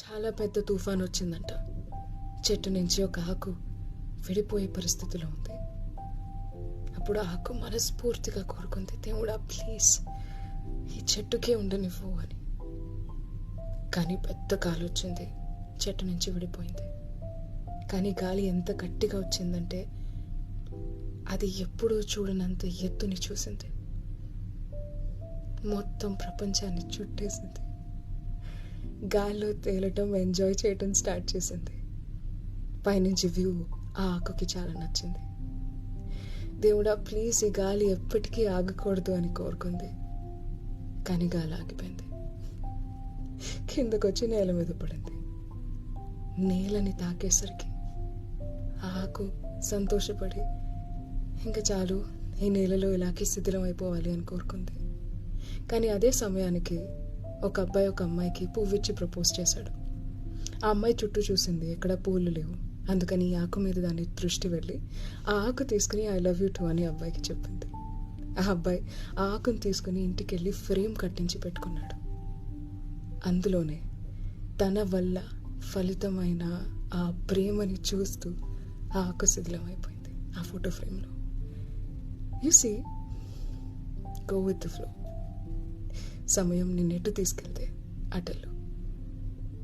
చాలా పెద్ద తుఫాన్ వచ్చిందంట. చెట్టు నుంచి ఒక ఆకు విడిపోయే పరిస్థితిలో ఉంది. అప్పుడు ఆకు మనస్ఫూర్తిగా కోరుకుంది, దేవుడా ప్లీజ్ ఈ చెట్టుకే ఉండనివ్వు అని. కానీ పెద్ద గాలి వచ్చింది, చెట్టు నుంచి విడిపోయింది. కానీ గాలి ఎంత గట్టిగా వచ్చిందంటే అది ఎప్పుడూ చూడనంత ఎత్తుని చూసింది. మొత్తం ప్రపంచాన్ని చుట్టేసింది. గాల్లో తేలటం, ఎంజాయ్ చేయటం స్టార్ట్ చేసింది. పైనుంచి వ్యూ ఆ ఆకుకి చాలా నచ్చింది. దేవుడా ప్లీజ్ ఈ గాలి ఎప్పటికీ ఆగకూడదు అని కోరుకుంది. కానీ గాలి ఆగిపోయింది. కిందకొచ్చి నేల మీద పడింది. నేలని తాకేసరికి ఆ ఆకు సంతోషపడి ఇంకా చాలు, ఈ నేలలో ఇలాగే శిథిలం అయిపోవాలి అని కోరుకుంది. కానీ అదే సమయానికి ఒక అబ్బాయి ఒక అమ్మాయికి పువ్విచ్చి ప్రపోజ్ చేశాడు. ఆ అమ్మాయి చుట్టూ చూసింది, ఎక్కడ పూలు లేవు. అందుకని ఈ ఆకు మీద దాని దృష్టి వెళ్ళి ఆ ఆకు తీసుకుని ఐ లవ్ యూ టూ అని అబ్బాయికి చెప్పింది. ఆ అబ్బాయి ఆ ఆకును తీసుకుని ఇంటికి వెళ్ళి ఫ్రేమ్ కట్టించి పెట్టుకున్నాడు. అందులోనే తన వల్ల ఫలితమైన ఆ ప్రేమని చూస్తూ ఆ ఆకు శిథిలం అయిపోయింది ఆ ఫోటో ఫ్రేమ్లో. You see, go with the flow. సమయం నిన్నెటు తీసుకెళ్తే అటెళ్ళు.